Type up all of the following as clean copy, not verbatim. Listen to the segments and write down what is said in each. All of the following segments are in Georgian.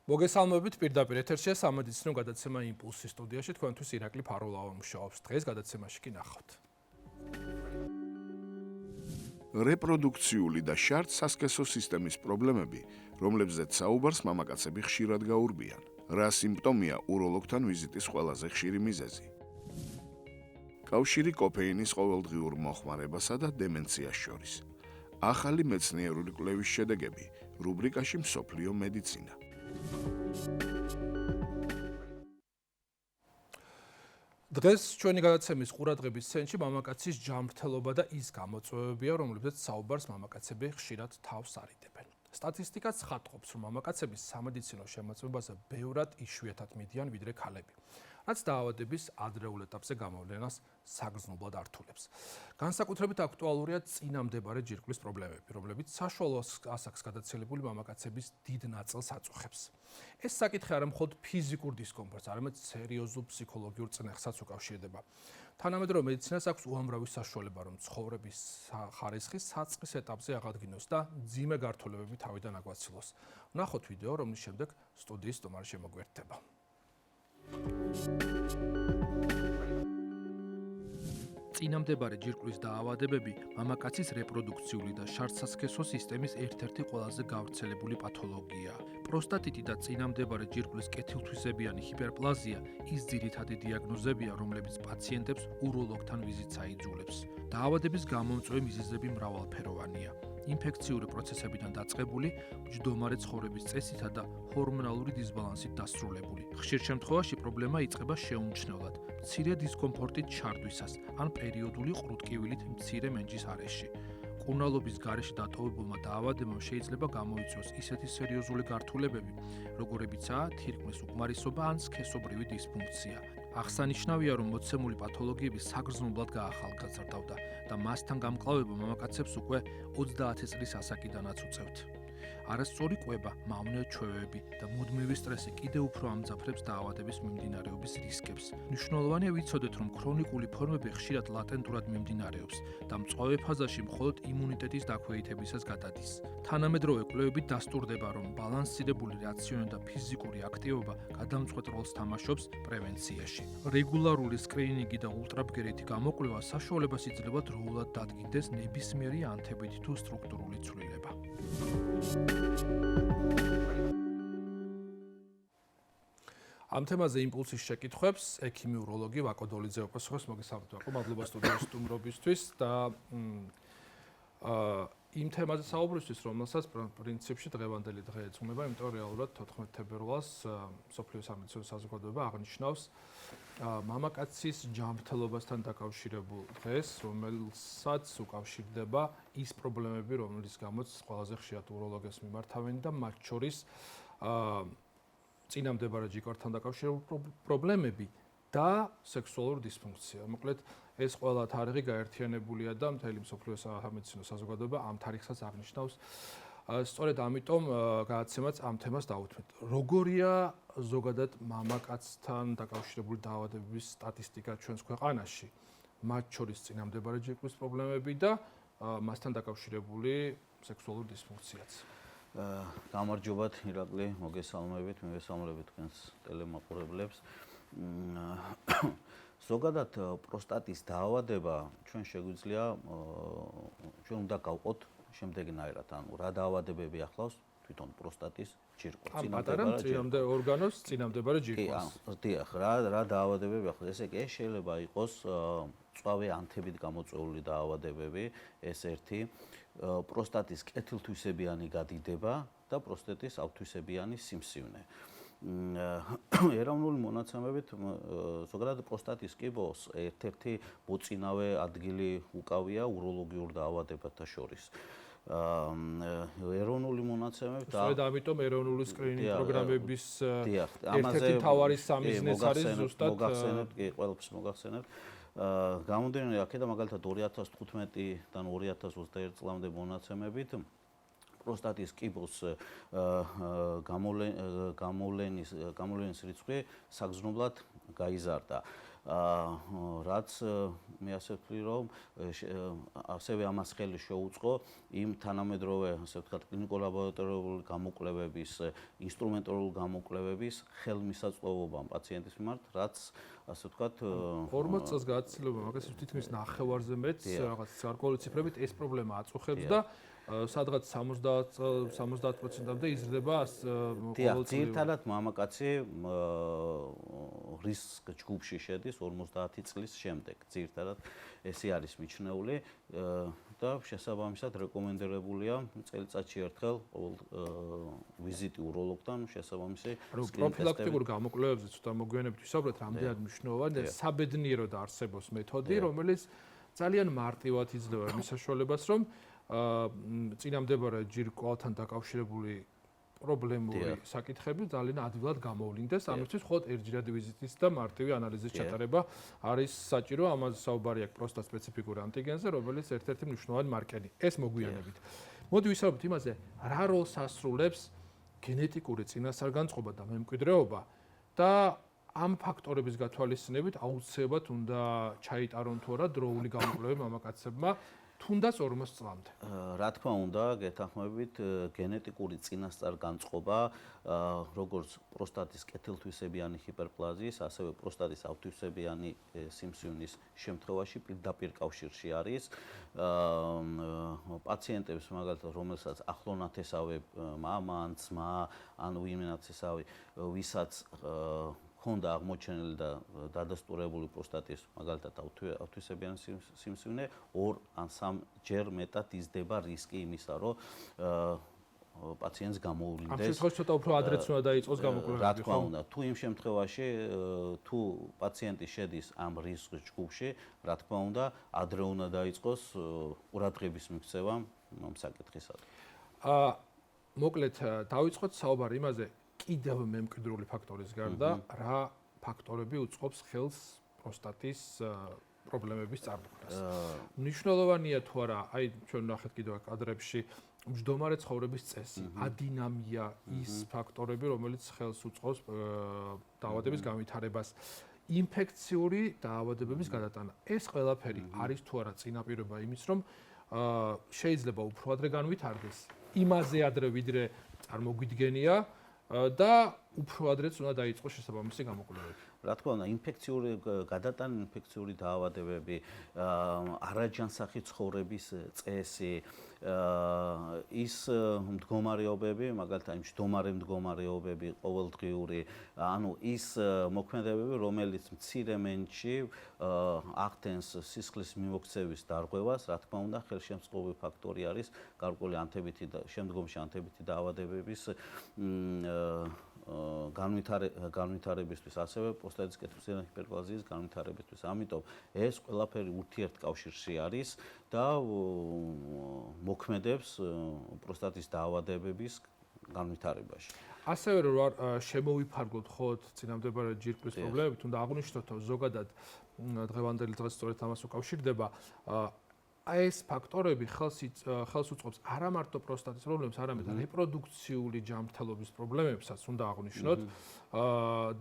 მოგესალმებით პირდაპირ ეთერშია სამედიცინო გადაცემა იმპულსის სტუდიაში თქვენთვის ირაკლი ფარულავა მუშაობს. დღეს გადაცემაში კი ნახავთ. რეპროდუქციული და შარდ-სასქესო სისტემის პრობლემები, რომლებზეც საუბარს მამაკაცები ხშირად გაურბიან. რა სიმპტომია უროლოგთან ვიზიტის ყველაზე ხშირი მიზეზი? კავშირი კოფეინის ყოველდღიურ მოხმარებასა და დემენციას შორის. ახალი მეცნიერული კვლევის შედეგები რუბრიკაში მსოფლიო მედიცინა. დღეს ჩვენი გადაცემის ყურადღების ცენტრში მამაკაცის ჯანმრთელობა და ის გამოწვევებია, რომლებზეც საუბარს მამაკაცები ხშირად თავს არიდებენ. სტატისტიკაც ხატყობს, რომ მამაკაცების სამედიცინო შემოწმებაზე ბევრად იშვიათად მიდიან ვიდრე ქალები, რაც დაავადების ადრეულ ეტაპზე გამოვლენას საგრძნობლად ართულებს. განსაკუთრებით აქტუალურია წინამდებარე ჯირკვლის პრობლემები, რომლებიც საშუალო ასაკს გადაცილებული მამაკაცების დიდ ნაწილს აწუხებს. ეს საკითხი არა მხოლოდ ფიზიკურ დისკომფორტს, არამედ სერიოზულ ფსიქოლოგიურ წნეხსაც უკავშირდება. თანამედროვე მედიცინას აქვს უამრავი საშუალება, რომ ცხოვრების ხარისხი საწყის ეტაპზე აღადგინოს და მძიმე გართულებები თავიდან აგვაცილოს. ვნახოთ ვიდეო, რომლის შემდეგ სტუდიის სტუმარი შემოგვერთდება. წინამდებარე ჯირკვლის დაავადებები მამაკაცის რეპროდუქციული და შარდ-სასქესო სისტემის ერთ-ერთი ყველაზე გავრცელებული პათოლოგიაა. პროსტატიტი და წინამდებარე ჯირკვლის კეთილთვისებიანი ჰიპერპლაზია ის ძირითადი დიაგნოზებია, რომლებიც პაციენტებს უროლოგთან ვიზიტს აიძულებს. დაავადების გამომწვევი მიზეზები მრავალფეროვანია. ინფექციური პროცესებიდან დაწყებული, მჯდომარე ცხოვრების წესითა და ჰორმონალური დისბალანსით დასრულებული. ხშირ შემთხვევაში პრობლემა იწყება შეუმჩნევლად, მცირე დისკომფორტით ჩარდვისას ან პერიოდული ყრუტკივილით მცირე მენჯის არეში. მკურნალობის გარეშე დატოვებულმა დაავადებამ შეიძლება გამოიწვიოს ისეთი სერიოზული გართულებები, როგორებიცაა თირკმლის უკმარისობა ან სქესობრივი დისფუნქცია. აღსანიშნავია, რომ მოცემული პათოლოგიები საგრძნობლად გაახალგაზრდავდა და მასთან გამკლავება მამაკაცებს უკვე 30 წლის ასაკიდანაც უწევთ. არასწორი კვება, მავნე ჩვევები და მუდმივი სტრესი კიდევ უფრო ამძაფრებს დაავადების მიმდინარეობის რისკებს. მნიშვნელოვანია ვიცოდეთ, რომ ქრონიკული ფორმები ხშირად ლატენტურად მიმდინარეობს და მწვავე ფაზაში მხოლოდ იმუნიტეტის დაქვეითებისას გადადის. თანამედროვე კვლევებით დასტურდება, რომ ბალანსირებული რაციონი და ფიზიკური აქტივობა გადამწყვეტ როლს თამაშობს პრევენციაში. რეგულარული სკრინინგი და ულტრაბგერითი გამოკვლევა საშუალებას იძლევა დროულად დადგინდეს ნებისმიერი ანთებითი თუ სტრუქტურული ცვლილება. ამ თემაზე იმპულსის შეკითხვებს ექიმი უროლოგი ვაკო დოლიძე უპასუხებს. მოგესალმებით ვაკო, მადლობა სტუდიის სტუმრობისთვის და იმ თემაზე საუბრისთვის, რომელსაც პრინციპში დღევანდელი დღე ეძღვნება, იმიტომ რეალურად 14 თებერვალს მსოფლიო სამედიცინო საზოგადოება აღნიშნავს მამაკაცის ჯანმრთელობასთან დაკავშირებულ დღეს, რომელსაც უკავშირდება ის პრობლემები, რომლის გამოც ყველაზე ხშირად უროლოგებს მიმართავენ და მათ შორის წინამდებარე ჯირკვლებთან დაკავშირებული პრობლემები და სექსუალური დისფუნქცია. მოკლედ, ეს ყველა თარიღი გაერთიანებულია და მთელი მსოფლიო სამედიცინო საზოგადოება ამ თარიღსაც აღნიშნავს. სწორედ ამიტომ გადაცემაც ამ თემას დავუთმეთ. როგორია ზოგადად მამაკაცთან დაკავშირებული დაავადებების სტატისტიკა ჩვენს ქვეყანაში, მათ შორის წინამდებარე ჯირკვლის პრობლემები და მასთან დაკავშირებული სექსუალური დისფუნქციაც. გამარჯობათ ირაკლი, მოგესალმებით, მოგესალმებით თქვენს ტელემაყურებლებს. ზოგადად პროსტატის დაავადება ჩვენ შეგვიძლია ჩვენ უნდა გავყოთ შემდეგნაირად, ანუ რა დაავადებები ახლავს თვითონ პროსტატის ჯირკვალს. წინამდებარე ორგანოს, წინამდებარე ჯირკვალს. დიახ, რა დაავადებები ახლავს? ესე იგი, შეიძლება იყოს მწვავე ანთებით გამოწვეული დაავადებები, ეს ერთი, პროსტატის კეთილთვისებიანი გადიდება და პროსტატის ავთვისებიანი სიმსივნე. ეროვნული მონაცემებით ზოგადად პროსტატის კიბოს ერთ-ერთი მოწინავე ადგილი უკავია უროლოგიურ დაავადებათა შორის. ეროვნული მონაცემებით სწორედ ამიტომ ეროვნული სკრინინგ პროგრამების ერთ-ერთი მთავარი სამიზნეც არის ზუსტად მოგახსენებთ, კი, ყველაფერს მოგახსენებთ. გამომდინარე აქედან მაგალითად 2015-დან 2021 წლამდე მონაცემებით პროსტატის კიბოს გამოვლენის რიცხვი საგრძნობლად გაიზარდა. რაც მე ასე ვთვლი, რომ ასევე ამას ხელი შეუწყო იმ თანამედროვე, ასე ვთქვათ, კლინიკურ-ლაბორატორიული გამოკვლევების, ინსტრუმენტალური გამოკვლევების ხელმისაწვდომობამ პაციენტის მიმართ, რაც ასე ვთქვათ 40 წელს გააცილება, მაგას თითქმის ნახევარზე მეც რაღაც გარკვეული ციფრებით ეს პრობლემა აწუხებს და სადღაც 70%-მდე იზრდება ყოველწლიურად. ძირითადად მამაკაცი რისკ ჯგუფში შედის 50 წლის შემდეგ. ძირითადად ესე არის მიჩნეული და შესაბამისად რეკომენდებულია წელიწადში ერთხელ ყოველ ვიზიტი უროლოგთან შესაბამისი პროფილაქტიკურ გამოკვლევებზე ცოტა მოგვიანებით ვისაუბრეთ, რამდენად მნიშვნელოვანია საბედნიეროდ არსებობს მეთოდი, რომელიც ძალიან მარტივად იძლევა იმის საშუალებას, რომ წინამდებარე ჯირკვალთან დაკავშირებული პრობლემური საკითხები ძალიან ადვილად გამოვლინდეს. ამისთვის მხოლოდ ერთჯერადი ვიზიტის და მარტივი ანალიზის ჩატარება არის საჭირო. ამაზე საუბარი აქვს პროსტატ სპეციფიკურ ანტიგენზე, რომელიც ერთ-ერთი მნიშვნელოვანი მარკერი. ეს მოგვიანებით. მოდი ვისაუბროთ იმაზე, რა როლს ასრულებს გენეტიკური წინასწარ-განწყობა და მემკვიდრეობა და ამ ფაქტორების გათვალისწინებით აუცილებლად უნდა ჩაიტარონ თუ არა დროული გამოკვლევები მამაკაცებმა თუნდაც 40 წლამდე. რა თქმა უნდა, გეთანხმებით გენეტიკური წინასწარ-განწყობა, როგორც პროსტატის კეთილთვისებიანი ჰიპერპლაზიის, ასევე პროსტატის ავთვისებიანი სიმსივნის შემთხვევაში პირდაპირ კავშირში არის. პაციენტებს მაგალითად, რომელსაც ახლონათესავე მამა, ან ძმა, ან ვინმენაცესავი, ვისაც ჰქონდა აღმოჩენილი და დადასტურებული პროსტატის მაგალითად ავთვისებიანი სიმსივნე 2 ან 3 ჯერ მეტად იზრდება რისკი იმისა, რომ პაციენტს გამოუვლინდეს. ამ შემთხვევაში ცოტა უფრო ადრეც უნდა დაიწყოს გამოკვლევები. რა თქმა უნდა, თუ იმ შემთხვევაში თუ პაციენტი შედის ამ რისკ ჯგუფში, რა თქმა უნდა, ადრე უნდა დაიწყოს ყურადღების მიქცევა ამ საკითხისადმი. მოკლედ დავიწყოთ საუბარი იმაზე, კიდევ მემკვიდრული ფაქტორის გარდა რა ფაქტორები უწყობს ხელს პროსტატის პრობლემების წარმოქმნას. მნიშვნელოვანია თუ არა, აი ჩვენ ნახეთ კიდევ კადრებში მჯდომარე ცხოვრების წესი, ადინამია, ის ფაქტორები, რომელიც ხელს უწყობს დაავადების განვითარებას, ინფექციური დაავადებების გადატანა. ეს ყველაფერი არის თუ არა წინაპირობა იმის, რომ შეიძლება უფრო ადრე განვითარდეს, იმაზე ადრე ვიდრე წარმოგვიდგენია და უფრო ადრეც უნდა დაიწყოს შესაბამისი გამოკვლევები. რა თქმა უნდა, ინფექციური გადატანა, ინფექციური დაავადებები, არაჯანსაღი ცხოვრების წესი, ის მდგომარეობები, მაგალითად, მჯდომარე მდგომარეობები, ყოველდღიური, ანუ ის მოქმედებები, რომელიც მცირე მენჩში ახდენს სისხლის მიმოქცევის დარღვევას, რა თქმა უნდა, ხელშემწყობი ფაქტორი არის გარკვეული ანთებითი და შემდგომში ანთებითი დაავადებების განვითარებისთვის, ასევე პროსტატის კეთილთვისებიანი ჰიპერპლაზიის განვითარებისთვის. ამიტომ ეს ყველაფერი ურთიერთკავშირში არის და მოქმედებს პროსტატის დაავადებების განვითარებაში. ასევე რომ შემოვიფარგლოთ ხოთ წინამდებარე ჯირკვლის პრობლემებით, უნდა აღვნიშნოთ, რომ ზოგადად დღევანდელი დღეს სწორედ ამას უკავშირდება. ეს ფაქტორები ხელს უწყობს არა მარტო პროსტატის პრობლემებს, არამედ რეპროდუქციული ჯანმრთელობის პრობლემებსაც უნდა აღვნიშნოთ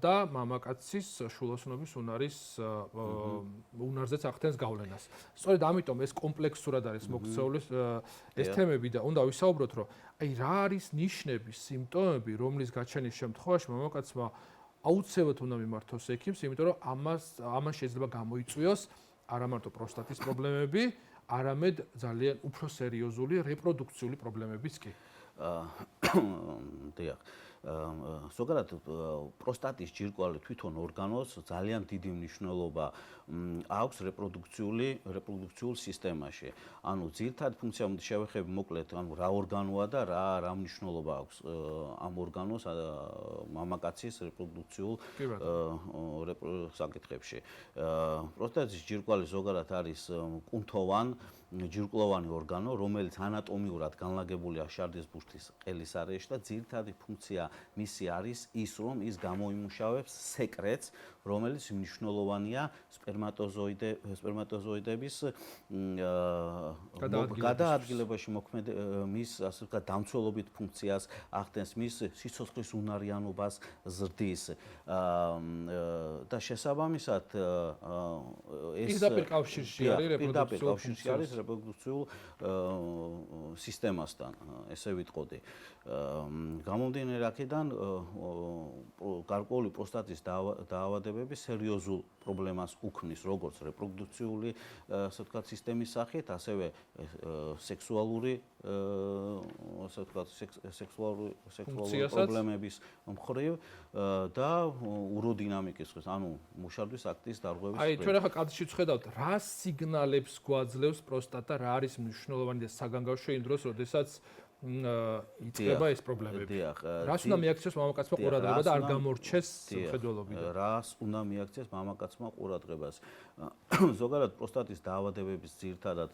და მამაკაცის შულოსნობის უნარზეც ახდენს გავლენას. სწორედ ამიტომ ეს კომპლექსურად არის მოქცეული ეს თემები და უნდა ვისაუბროთ, რომ აი რა არის ნიშნები, სიმპტომები, რომლის გაჩენის შემთხვევაში მამაკაცმა აუცილებლად უნდა მიმართოს ექიმს, იმიტომ რომ ამან შეიძლება გამოიწვიოს არა მარტო პროსტატის პრობლემები, არამედ ძალიან უფრო სერიოზული რეპროდუქციული პრობლემებიც კი. დიახ. ზოგადად პროსტატის ჯირკვალი თვითონ ორგანოს ძალიან დიდი მნიშვნელობა აქვს რეპროდუქციულ სისტემაში. ანუ ძირითადი ფუნქცია შევეხები მოკლედ, ანუ რა ორგანოა და რა მნიშვნელობა აქვს ამ ორგანოს მამაკაცის რეპროდუქციულ საკითხებში. პროსტატის ჯირკვალი ზოგადად არის კუნთოვან ჯირკვლოვანი ორგანო, რომელიც ანატომიურად განლაგებულია შარდის ბუშტის ყელის არეში და ძირითადი ფუნქცია მისი არის ის, რომ ის გამოიმუშავებს სეკრეტს, რომელიც მნიშვნელოვანია სპერმატოზოიდების გადაადგილებაში მის ასე ვთქვათ დამცველობით ფუნქციას ახდენს, მის სიცოცხლის უნარიანობას ზრდის და შესაბამისად ეს პირდაპირ კავშირში არის რეპროდუქციულ სისტემასთან, ესე ვიტყოდი. გამომდინარე აქედან გარკვეული პროსტატის დაავადებები სერიოზულ პრობლემას უქმნის როგორც რეპროდუქციული ასე ვთქვათ სისტემის სახით, ასევე სექსუალური ასე ვთქვათ სექსუალური პრობლემების მხრივ და უროდინამიკის მხრივ, ანუ მუშარდის აქტის დარღვევის მხრივ. აი ჩვენ ახლა კადრში ვხედავთ რა სიგნალებს გვაძლევს პროსტატა, რა არის მნიშვნელოვანი და საგანგაშო იმ დროს, როდესაც იწყება ეს პრობლემები. რას უნდა მიაქციოს მამაკაცმა ყურადღება და არ გამორჩეს მხედველობიდან? რას უნდა მიაქციოს მამაკაცმა ყურადღებას? ზოგადად პროსტატის დაავადებების ძირითადად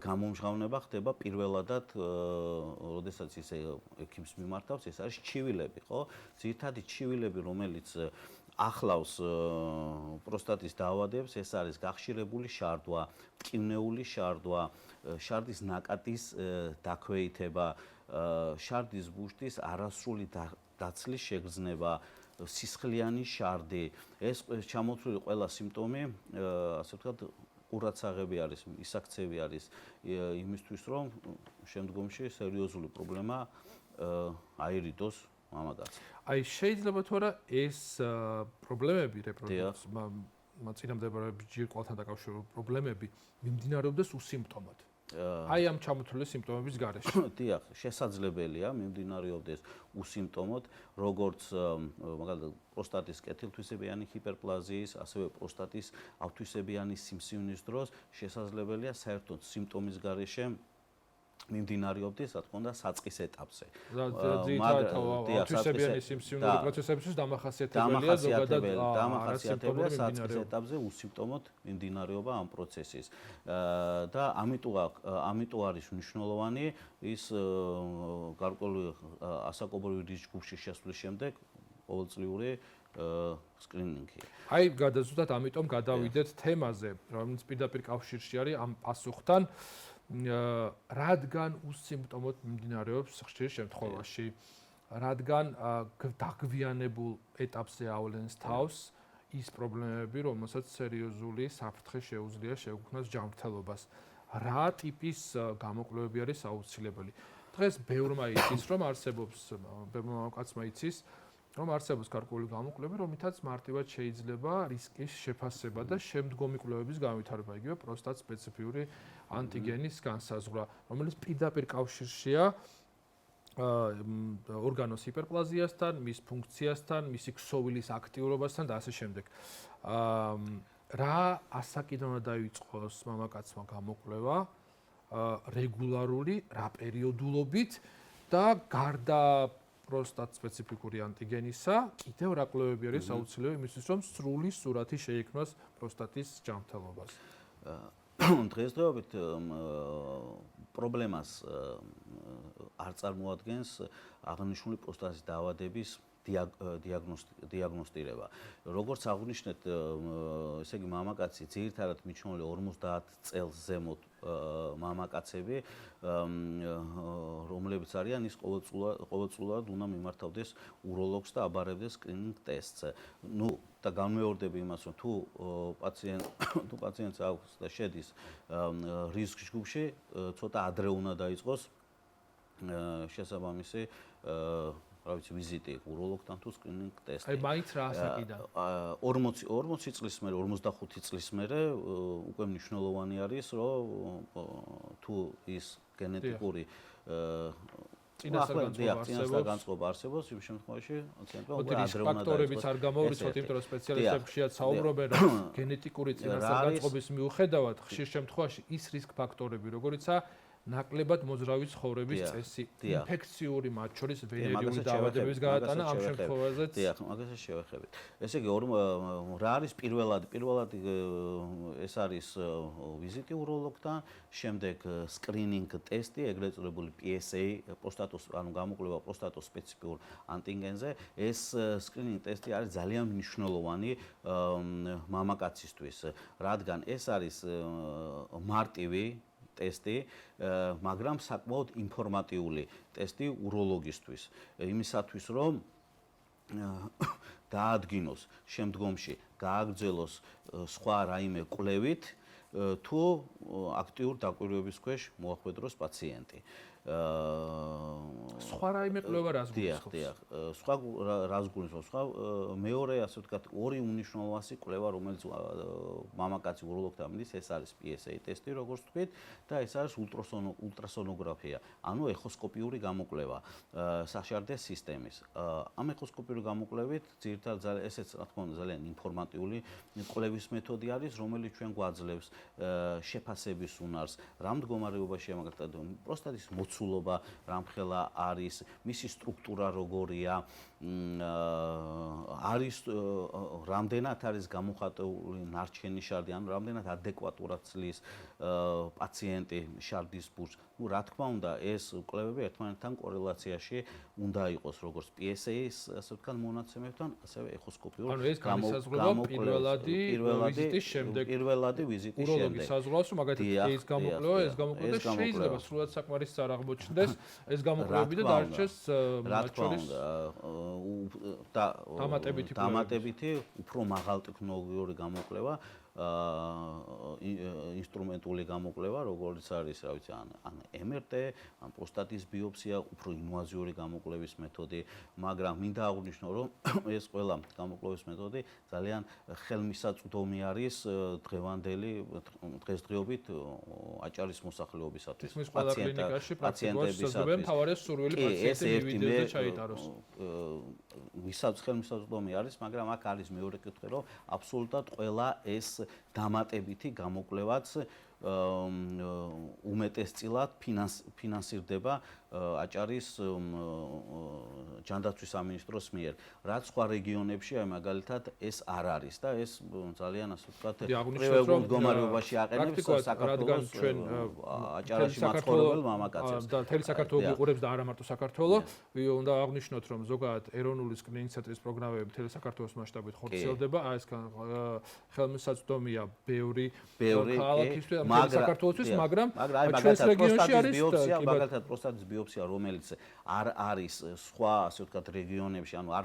გამომჟღავნება ხდება პირველადად, როდესაც ის ექიმს მიმართავს, ეს არის ჩივილები, ხო? ძირითადი ჩივილები, რომელიც ახლავს პროსტატის დაავადებს, ეს არის გახშირებული შარდვა, მტკივნეული შარდვა, შარდის ნაკადის დაქვეითება, შარდის ბუშტის არასრული დაცლის შეგრძნება, სისხლიანი შარდი. ეს ჩამოთვლილი ყველა სიმპტომი, ასე ვთქვათ, ყურადსაღები არის, ისაქცევი არის იმისთვის, რომ შემდგომში სერიოზული პრობლემა აირიდოს მამაკაცს. აი შეიძლება თუ არა ეს პრობლემები წინამდებარე ჯირკვალთან დაკავშირებული პრობლემები მიმდინარეობდეს უსიმპტომოდ. აი ამ ჩამოთვლილი სიმპტომების გარეშე. დიახ, შესაძლებელია მიმდინარეობდეს უსიმპტომოდ, როგორც მაგალითად პროსტატის კეთილთვისებიანი ჰიპერპლაზიის, ასევე პროსტატის ავთვისებიანი სიმსივნის დროს შესაძლებელია საერთოდ სიმპტომის გარეშე მიმდინარეობდეს, რა თქმა უნდა, საწყის ეტაპზე. ავთვისებიანი სიმსივნური პროცესებისთვის დამახასიათებელია ზოგადად საწყის ეტაპზე უსიმპტომოდ მიმდინარეობა ამ პროცესის. და ამიტომ არის მნიშვნელოვანი ის გარკვეული ასაკობრივი რისკ ჯგუფში შესვლის შემდეგ ყოველწლიური სკრინინგი. აი გადაზუსტად ამიტომ გადავიდეთ თემაზე, რომელიც პირდაპირ კავშირში არის ამ პასუხთან. რადგან უსიმპტომოდ მიმდინარეობს ხშირ შემთხვევაში, რადგან დაგვიანებულ ეტაპზე ავლენს თავს ის პრობლემები, რომელსაც სერიოზული საფრთხე შეუძლია შეუქმნას ჯანმრთელობას. რა ტიპის გამოკვლევები არის აუცილებელი? დღეს ბევრმა იცის, რომ არსებობს, ბევრმა მამაკაცმა იცის, რომ არსებობს გარკვეული გამოკვლევები, რომლითაც მარტივად შეიძლება რისკის შეფასება და შემდგომი კვლევების განვითარება, იგივე პროსტატ სპეციფიური ანტიგენის განსაზღვრა, რომელიც პირდაპირ კავშირშია ორგანოს ჰიპერპლაზიასთან, მის ფუნქციასთან, მისი ქსოვილის აქტიურობასთან და ასე შემდეგ. რა ასაკიდან უნდა დაიწყოს მამაკაცმა გამოკვლევა, რეგულარული, რა პერიოდულობით და გარდა პროსტატ სპეციფიკური ანტიგენისა, კიდევ რა კვლევები არის აუცილებელი იმისთვის, რომ სრული სურათი შეიქმნას პროსტატის ჯანმრთელობას. დღესდღეობით პრობლემას არ წარმოადგენს აღნიშნული პროსტატის დაავადების დიაგნოსტირება. როგორც აღვნიშნეთ, ესე იგი მამაკაცი ძირითადად მიჩნეული 50 წელს ზემოთ მამაკაცები, რომლებიც არიან, ის ყოველწლიურად უნდა მიმართავდეს უროლოგს და აბარებდეს სკრინინგ ტესტს. ნუ და განმეორდები იმას, რომ თუ პაციენტს აქვს და შედის რისკ ჯგუფში, ცოტა ადრე უნდა დაიწყოს შესაბამისი რა ვიცი ვიზიტი უროლოგთან თუ სკრინინგ ტესტი. აი მაინც რა ასაკიდან? 40 წლის მერე, 45 წლის მერე უკვე მნიშვნელოვანი არის, რომ თუ ის გენეტიკური წინასწარ არსებობს, იმ შემთხვევაში პაციენტმა უკვე ადრე უნდა ფაქტორებიც არ გამოვრიცოთ, იმიტომ რომ სპეციალისტებშიაც საუბრობენ, რომ გენეტიკური წინასწარ მიუხედავად ხშირ შემთხვევაში ის რისკ ფაქტორები, როგორიცაა ნაკლებად მოძრავი ცხოვრების წესი, ინფექციური მათ შორის ვენერიული დაავადებების გაატანა ამ შემთხვევაშიც. დიახ, მაგასაც შევეხებით. ესე იგი რა არის პირველად ეს არის ვიზიტი უროლოგთან, შემდეგ სკრინინგ ტესტი, ეგრეთ წოდებული PSA, გამოკვლევა პროსტატოს სპეციფიურ ანტიგენზე. ეს სკრინინგ ტესტი არის ძალიან მნიშვნელოვანი მამაკაცისთვის, რადგან ეს არის მარტივი ტესტი, მაგრამ საკმაოდ ინფორმატიული ტესტი უროლოგისთვის, იმისათვის რომ დაადგინოს შემდგომში, გააგრძელოს სხვა რაიმე კვლევით, თუ აქტიურ დაკვირვების ქვეშ მოახვედროს პაციენტი. სხვა რაიმე კვლევა რას გულისხმობს? დიახ, სხვა რას გულისხმობს? სხვა მეორე, ასე ვთქვათ, ორი უნიშნულოვანი კვლევა, რომელიც მამაკაცი უროლოგთან მიდის, ეს არის PSA ტესტი, როგორც ვთქვით, და ეს არის ულტრასონოგრაფია, ანუ ეხოსკოპიური გამოკვლევა საშარდე სისტემის. ამ ეხოსკოპიური გამოკვლევით, ძირითადად ესეც, რა თქმა უნდა, ძალიან ინფორმატიული კვლევის მეთოდი არის, რომელიც ჩვენ გვაძლევს შეფასების უნარს, რა მდგომარეობაში მაგალითად პროსტატის მოცულობა რამხელა არის, მისი სტრუქტურა როგორია, არის რამდენად არის გამოხატული ნარჩენი შარდი, ანუ რამდენად ადეკვატურად ცლის პაციენტი შარდის ბურჯს. რა თქმა უნდა, ეს კვლევები ერთმანეთთან კორელაციაში უნდა იყოს, როგორც PSA-ის, ასე ვთქვათ, მონაცემებთან, ასევე ეხოსკოპიურ ანუ ეს განისაზღვრება პირველადი ვიზიტის შემდეგ. უროლოგის საზღვრავს, რომ მაგალითად ეს გამოკვლევა და შეიძლება სრულად საკმარისი არ აღმოჩნდეს ეს გამოკვლევები და დარჩეს მათ შორის დამატებითი უფრო მაღალტექნოლოგიური გამოკვლევა, ინსტრუმენტული გამოკვლევა, როგორც არის, რა ვიცი, ან MRT, ან პროსტატის ბიოპსია, უფრო ინვაზიური გამოკვლევის მეთოდი, მაგრამ მინდა აღვნიშნო, რომ ეს ყველა გამოკვლევის მეთოდი ძალიან ხელმისაწვდომი არის დღესდღეობით აჭარის მოსახლეობისათვის, პაციენტებისათვის. თავარია სურვილი პაციენტი მივიდეს და ჩაიტაროს. ვისაც ხელმისაწვდომი არის, მაგრამ აქ არის მეორე კითხვა, რომ აბსოლუტურად ყველა ეს დამატებითი გამოკვლევაც უმეტესწილად ფინანსირდება აჭარის ჯანდაცვის სამინისტროს მიერ, რაც სხვა რეგიონებში, აი მაგალითად, ეს არ არის და ეს ძალიან, ასე ვთქვათ, პრევენციულ მდგომარეობაში აყენებს საქართველოს აჭარაში მაცხოვრებელ მამაკაცებს. და მთელი საქართველო იყურებს და არა მარტო საქართველო. უნდა აღვნიშნოთ, რომ ზოგადად ეროვნული სკრინინგ ცენტრის პროგრამები მთელი საქართველოს მასშტაბით ხორციელდება. ეს ხელმისაწვდომია ბევრი ქალაქისთვის, საქართველოსთვის, მაგრამ ჩვენს რეგიონში არის მაგალითად პროსტატის ბიოპსია, რომელიც არ არის სხვა, ასე ვთქვათ, რეგიონებში, ანუ არ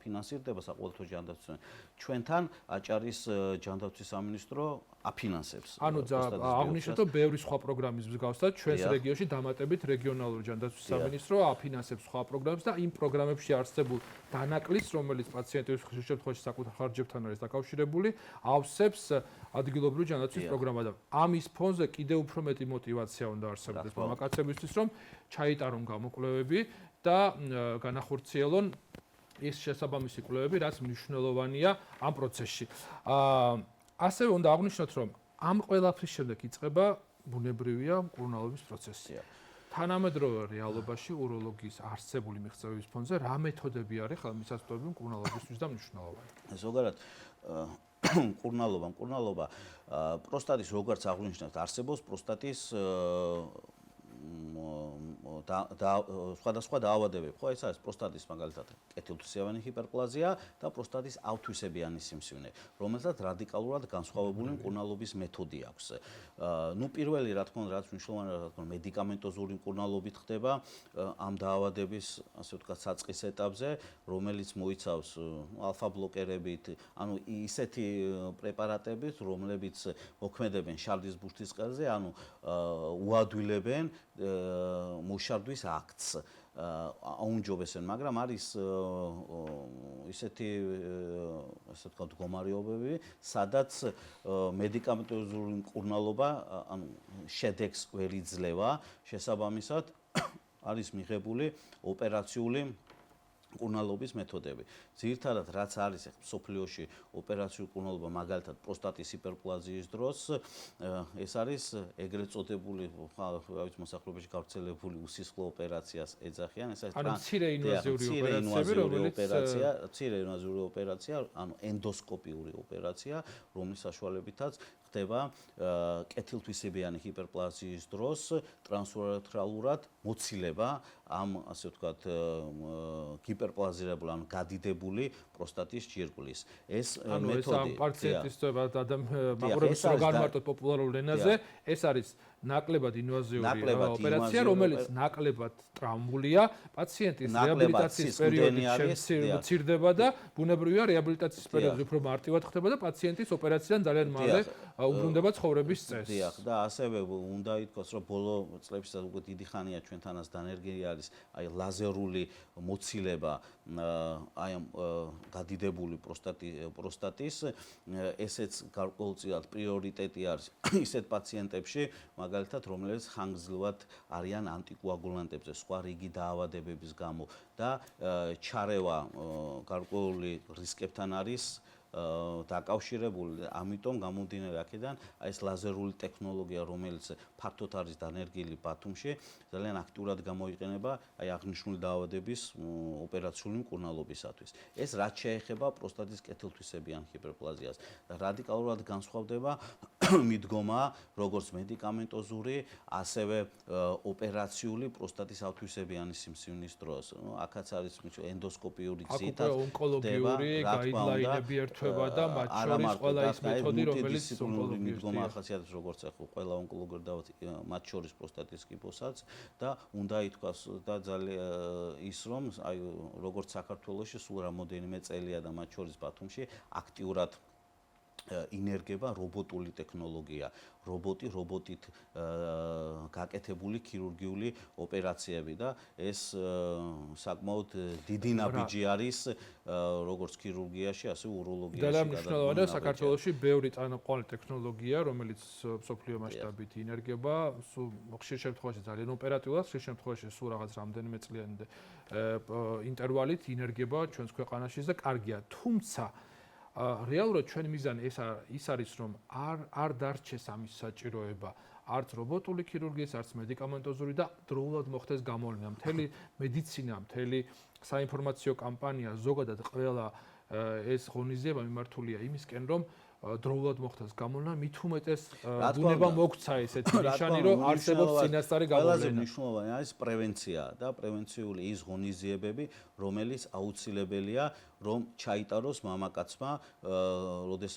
ფინანსირდება საყოველთაო ჯანდაცვის. ჩვენთან აჭარის ჯანდაცვის სამინისტრო აფინანსებს. ანუ აღვნიშნოთ, რომ ბევრი სხვა პროგრამის მსგავსად ჩვენს რეგიონში დამატებით რეგიონალური ჯანდაცვის სამინისტრო აფინანსებს სხვა პროგრამებს და იმ პროგრამებში არსებულ დანაკლისს, რომელიც პაციენტების ხშირ შემთხვევაში საკუთარ ხარჯებთან არის დაკავშირებული, ავსებს ადგილობრივი ჯანდაცვის პროგრამა და ამის ფონზე კიდევ უფრო მეტი мотиваცია უნდა არსებობდეს მამაკაცებისთვის, რომ ჩაიტარონ გამოკვლევები და განახორციელონ ეს შესაბამისი კვლევები, რაც მნიშვნელოვანია ამ პროცესში. ასევე უნდა აღვნიშნოთ, რომ ამ ყველაფრის შემდეგ იწყება ბუნებრივია მკურნალობის პროცესი. თანამედროვე რეალობაში უროლოგიის არსებული მიღწევების ფონზე რა მეთოდები არის ხელმისაწვდომი მკურნალობისთვის და მნიშვნელოვანი? ზოგადად მკურნალობა პროსტატის როგორც აღვნიშნეთ, არსებობს პროსტატის სხვადასხვა დაავადებები, ხო, ეს არის პროსტატის მაგალითად კეთილთვისებიანი ჰიპერპლაზია და პროსტატის ავთვისებიანი სიმსივნე, რომელსაც რადიკალურად განსხვავებული მკურნალობის მეთოდი აქვს. ნუ პირველი, რა თქმა უნდა, რაც მნიშვნელოვანია, რა თქმა უნდა, მედიკამენტოზური მკურნალობით ხდება ამ დაავადების, ასე ვთქვათ, საწყის ეტაპზე, რომელიც მოიცავს ალფა ბლოკერებით, ანუ ისეთი პრეპარატებით, რომლებიც მოქმედებენ შარდის ბურთის ყელზე, ანუ უადვილებენ მუშარდვის აქტს. აუნჯობესენ, მაგრამ არის ისეთი, ასე ვთქვათ, მდგომარეობები, სადაც მედიკამენტოზური მკურნალობა, ანუ შედეგს ვერ იძლევა, შესაბამისად არის მიღებული ოპერაციული კურნალობის მეთოდები. ძირითადად რაც არის სოფლიოში ოპერაციული კურნალობა, მაგალითად პროსტატის ჰიპერპლაზიის დროს, ეს არის ეგრეთ წოდებული, მოსახლეობაში გავრცელებული უსისხლო ოპერაციას ეძახიან. ეს არის მცირე ინვაზიური ოპერაცია, ანუ ენდოსკოპიური ოპერაცია, რომლის საშუალებითაც ხდება კეთილთვისებიანი ჰიპერპლაზიის დროს ტრანსურეთრალურად მოცილება ამ ასე ვთქვათ ჰიპერპლაზირებული ან გადიდებული პროსტატის ჯირკვლის. ეს მეთოდი ამ პაციენტის მაყურებლის რო განმარტოთ პოპულარულ ენაზე, ეს არის ნაკლებად ინვაზიური ოპერაცია, რომელიც ნაკლებად ტრაუმულია, პაციენტის რეაბილიტაციის პერიოდი მცირდება და ბუნებრივია რეაბილიტაციის პერიოდი უფრო მარტივად ხდება და პაციენტის ოპერაციიდან ძალიან მალე უბრუნდება ცხოვრების წესს. დიახ, და ასევე უნდა ითქვას, რომ ბოლო წლებშიც უკვე დიდი ხანია ჩვენთანაც დანერგილი არის აი ლაზერული მოცილება აი ამ გადიდებული პროსტატის, ესეც გარკვეულწილად პრიორიტეტი არის ისეთ პაციენტებში, მაგალითად, რომლებიც ხანგრძლივად არიან ანტიკოაგულანტებზე, სხვა რიგი დაავადებების გამო და ჩარევა გარკვეული რისკებთან არის დაკავშირებული, ამიტომ გამომდინარე აქედან აი ეს ლაზერული ტექნოლოგია, რომელიც ფართოდ არის დანერგილი ბათუმში, ძალიან აქტიურად გამოიყენება აი აღნიშნული დაავადების ოპერაციული მკურნალობისათვის. ეს რაც შეეხება პროსტატის კეთილთვისებიან ჰიპერპლაზიას, რადიკალურად განსხვავდება მიდგომა, როგორც მედიკამენტოზური, ასევე ოპერაციული პროსტატის ავთვისებიანი სიმსივნის დროს. აქაც არის ენდოსკოპიური გზით ონკოლოგიური გაიდლაინები ერთვება და მათ შორის ყველა ის მეთოდი, რომელიც მიდგომა ახასიათებს, როგორც ახლა ყველა ონკოლოგიურ დაავადებაში, მათ შორის პროსტატის კიბოსაც და უნდა ითქვას და ძალიან ის რომ აი როგორც საქართველოში სულ რამოდენიმე წელია და მათ შორის ბათუმში აქტიურად ინერგება რობოტული ტექნოლოგია, რობოტით გაკეთებული ქირურგიული ოპერაციები და ეს საკმაოდ დიდი ნაბიჯი არის როგორც ქირურგიაში, ასე უროლოგიაში. და მნიშვნელოვანია საქართველოში ბევრი წამყვანი ტექნოლოგია, რომელიც მსოფლიო მასშტაბით ინერგება, ხშირ შემთხვევაში ძალიან ოპერატიულად, ხშირ შემთხვევაში სულ რაღაც რამდენიმე წლიანი ინტერვალით ინერგება ჩვენს ქვეყანაში და კარგია, თუმცა რეალურად ჩვენი მიზანი ის არის, რომ არ დარჩეს ამის საჭიროება, არც რობოტული ქირურგიის, არც მედიკამენტოზური და დროულად მოხდეს გამოვლენა. მთელი მედიცინა, მთელი საინფორმაციო კამპანია, ზოგადად ყველა ეს ღონისძიება მიმართულია იმისკენ, რომ დროულად მოხდეს გამოვლენა, მით უმეტეს ბუნება მოგცა ესეთი ნიშანი, რომ არსებობს წინასწარი გამოვლენა. ყველაზე მნიშვნელოვანი არის პრევენცია და პრევენციული ის ღონისძიებები, რომელიც აუცილებელია, რომ ჩაიტაროს მამაკაცმა,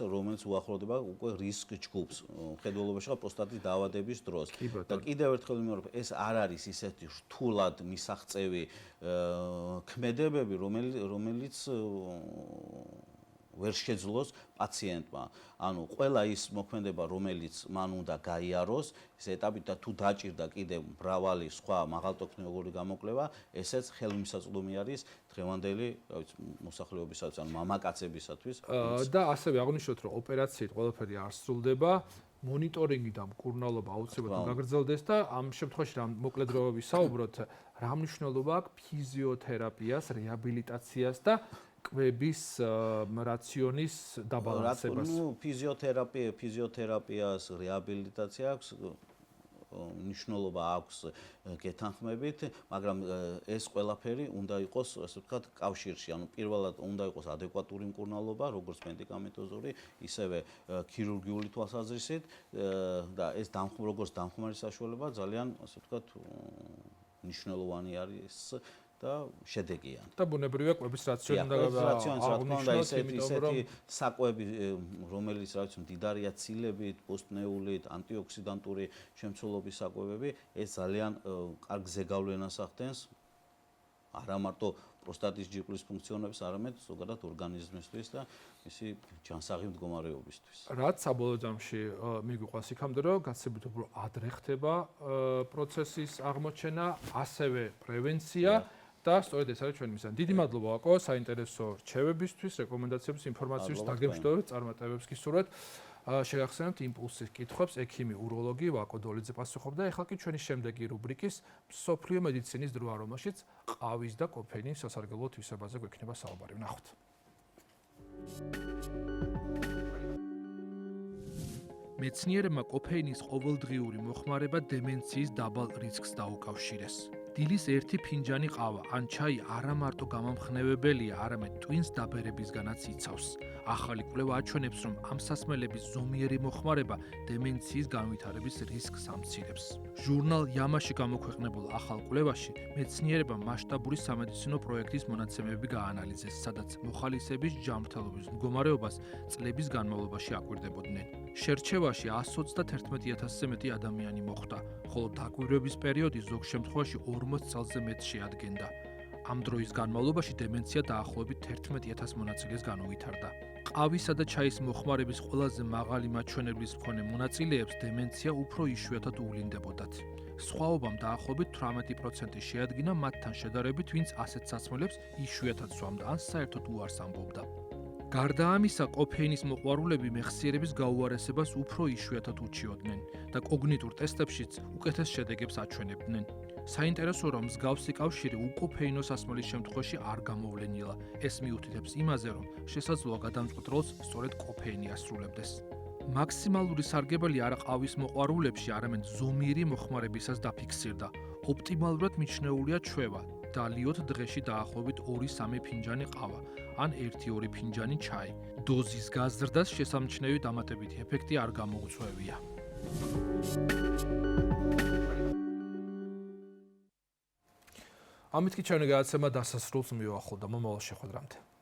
რომელიც უახლოვდება უკვე რისკ ჯგუფს, მხედველობაში პროსტატის დაავადების დროს. და კიდევ ერთხელ ვიმეორებ, ეს არ არის ისეთი რთულად მისაღწევი ქმედებები, რომელიც ვერ შეძლოს პაციენტმა. ანუ ყველა ის მოქმედება, რომელიც მან უნდა გაიაროს, ეს ეტაპი და თუ დაჭირდა კიდევ მრავალი სხვა მაღალტექნოლოგიური გამოკვლევა, ესეც ხელმისაწვდომი არის დღევანდელი, მოსახლეობისათვის, ანუ მამაკაცებისათვის. და ასევე აღნიშნოთ, რომ ოპერაციით ყველაფერი არ სრულდება, მონიტორინგი და მკურნალობა აუცილებლად გაგრძელდეს და ამ შემთხვევაში რა მოკლედ რო ვისაუბროთ, რა მნიშვნელობა აქვს ფიზიოთერაპიას, რეაბილიტაციას და კვების რაციონის დაბალანსებას. ფიზიოთერაპიას, რეაბილიტაციას მნიშვნელობა აქვს გეთანხმებით, მაგრამ ეს ყველაფერი უნდა იყოს, ასე ვთქვათ, კავშირში. ანუ პირველად უნდა იყოს ადეკვატური მკურნალობა, როგორც მედიკამენტოზური, ისევე ქირურგიული თვალსაზრისით და ეს როგორც დამხმარე საშუალება ძალიან, ასე ვთქვათ, მნიშვნელოვანი არის და შედეგიან. და ბუნებრივია კვების რაციონი უნდა აღნიშნოს, ისეთი საკვები, რომელიც რა ვიცი, მდიდარია ცილებით, პოსტნეულით, ანტიოქსიდანტური შემცველობის საკვებები, ეს ძალიან კარგ ზეგავლენას ახდენს არა მარტო პროსტატის ჯირკვლის ფუნქციონირებას, არამედ ზოგადად ორგანიზმისთვის და მისი ჯანსაღი მდგომარეობისთვის. რაც საბოლოო ჯამში მიგვიყვანს იქამდე, რომ გაცილებით უფრო ადრე ხდება პროცესის აღმოჩენა, ასევე პრევენცია და სწორედ ეს არის ჩვენი მიზანი. დიდი მადლობა ვაკო, საინტერესო რჩევებისთვის, რეკომენდაციების, ინფორმაციების დაგემშვიდობებით, წარმატებებს გისურვებთ. შეგახსენებთ იმპულსის კითხვებს ექიმი უროლოგი ვაკო დოლიძე პასუხობდა. ეხლა კი ჩვენი შემდეგი რუბრიკის მსოფლიო მედიცინის დროა, რომელშიც ყავის და კოფეინის სასარგებლო თვისებაზე გვექნება საუბარი. ვნახოთ. მეცნიერებმა კოფეინის ყოველდღიური მოხმარება დემენციის დაბალ რისკს დაუკავშირეს. დილის ერთი ფინჯანი ყავა ან ჩაი არა მარტო გამამხნევებელია, არამედ ტვინს დაბერებისგანაც იცავს. ახალი კვლევა აჩვენებს, რომ ამ სასმელების ზომიერი მოხმარება დემენციის განვითარების რისკს ამცირებს. ჟურნალ YAMA-ში გამოქვეყნებულ ახალ კვლევაში მეცნიერებმა მასშტაბური სამედიცინო პროექტის მონაცემები გაანალიზეს, სადაც მოხალისების ჯანმრთელობის მდგომარეობას წლების განმავლობაში აკვირდებოდნენ. შერჩევაში 121,000-ზე მეტი ადამიანი მოხვდა, ხოლო დაკვირვების პერიოდი ზოგ შემთხვევაში 40 წელზე მეტ შეადგენდა. ამ დროის განმავლობაში დემენცია დაახლოებით 11,000 მონაწილეს განუვითარდა. ყავისა და ჩაის მოხმარების ყველაზე მაღალი მაჩვენებლის მქონე მონაწილეებს დემენცია უფრო იშვიათად უვლინდებოდათ. სხვაობამ დაახლოებით 18% შეადგინა მათთან შედარებით, ვინც ასეთ სასმელებს იშვიათად სვამდა ან საერთოდ უარს ამბობდა. გარდა ამისა, კოფეინის მოყვარულები მეხსიერების გაუარესებას უფრო იშვიათად უჩიოდნენ და კოგნიტურ ტესტებშიც უკეთეს შედეგებს აჩვენებდნენ. საინტერესოა, რომ მსგავსი კავშირი უკოფეინო სასმელის შემთხვევაში არ გამოვლენილა. ეს მიუთითებს იმაზე, რომ შესაძლოა გადამწყვეტ როლს სწორედ კოფეინი ასრულებდეს. მაქსიმალური სარგებელი არა ყავის მოყვარულებში, არამედ ზომიერი მოხმარებისას დაფიქსირდა. ოპტიმალურად მიჩნეულია ჩვევა. დალიოთ დღეში დაახლოებით 2-3 ფინჯანი ყავა ან 1-2 ფინჯანი ჩაი. დოზის გაზრდას შესამჩნევი დამატებითი ეფექტი არ გამოუწვევია. ამით კი ჩვენი გადაცემა დასასრულს მივახვილ და მომავალ შეხვედრამდე.